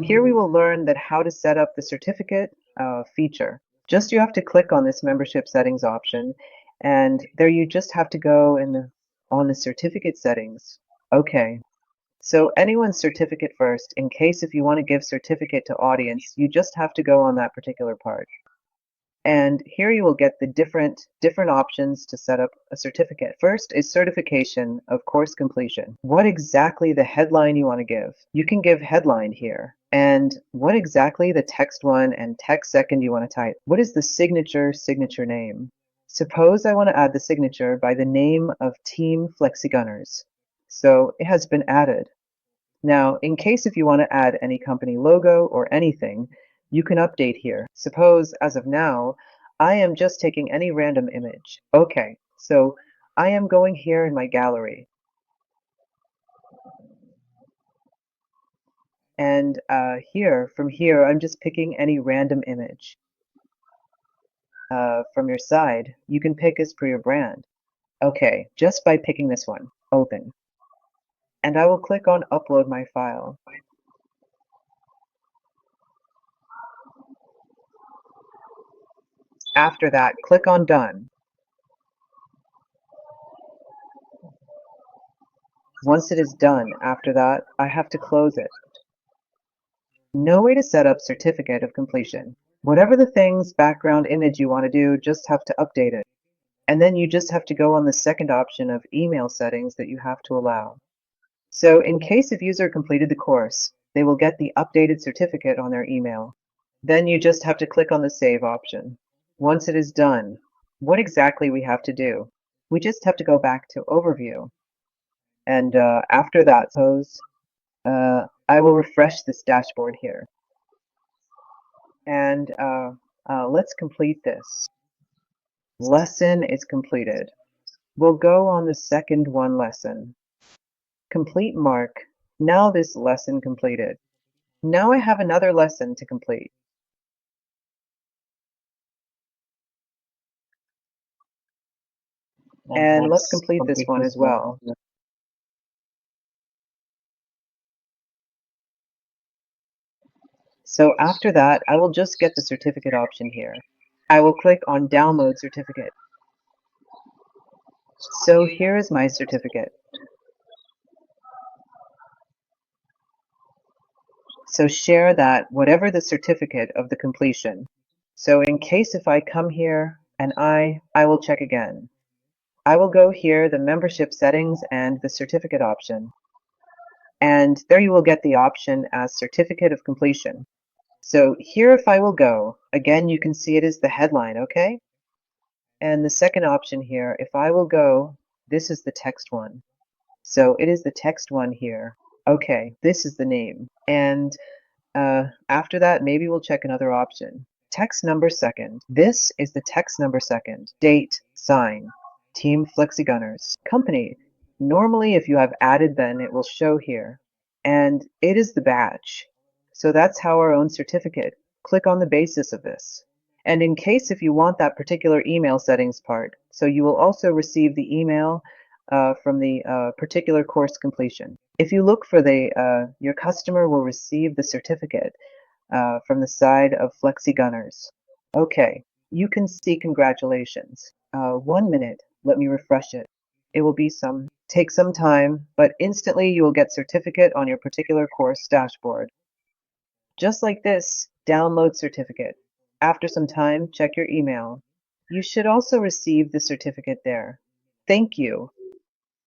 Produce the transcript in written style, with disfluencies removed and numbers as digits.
Here we will learn that how to set up the certificate feature. Just you have to click on this membership settings option, and there you just have to go on the certificate settings. Okay, so anyone's certificate first. In case if you want to give certificate to audience, you just have to go on that particular part. And here you will get the different options to set up a certificate. First is certification of course completion. What exactly the headline you want to give. You can give headline here. And what exactly the text one and text second you want to type. What is the signature name? Suppose I want to add the signature by the name of Team FlexiGunners. So it has been added. Now, in case if you want to add any company logo or anything, you can update here. Suppose, as of now, I am just taking any random image. Okay, so I am going here in my gallery. And from here, I'm just picking any random image. From your side, you can pick as per your brand. Okay, just by picking this one, open. And I will click on upload my file. After that, click on done. Once it is done, after that, I have to close it. No way to set up certificate of completion. Whatever the things, background image you want to do, just have to update it. And then you just have to go on the second option of email settings that you have to allow. So in case if user completed the course, they will get the updated certificate on their email. Then you just have to click on the save option. Once it is done, what exactly we have to do? We just have to go back to overview. And after that, suppose I will refresh this dashboard here. And let's complete this. Lesson is completed. We'll go on the second one lesson. Complete mark. Now this lesson completed. Now I have another lesson to complete. And let's complete this one as well. So after that, I will just get the certificate option here. I will click on download certificate. So here is my certificate. So share that, whatever the certificate of the completion. So in case if I come here and I will check again. I will go here, the membership settings and the certificate option. And there you will get the option as certificate of completion. So here if I will go, again you can see it is the headline, okay? And the second option here, if I will go, this is the text one. So it is the text one here. Okay, this is the name. And after that, maybe we'll check another option. Text number second. This is the text number second. Date, sign, Team FlexiGunners. Company. Normally, if you have added, then it will show here. And it is the badge. So that's how our own certificate. Click on the basis of this. And in case if you want that particular email settings part, so you will also receive the email from the particular course completion. If you look for your customer will receive the certificate from the side of FlexiGunners. Okay, you can see congratulations. 1 minute, let me refresh it. It will take some time, but instantly you will get certificate on your particular course dashboard. Just like this, download certificate. After some time, check your email. You should also receive the certificate there. Thank you.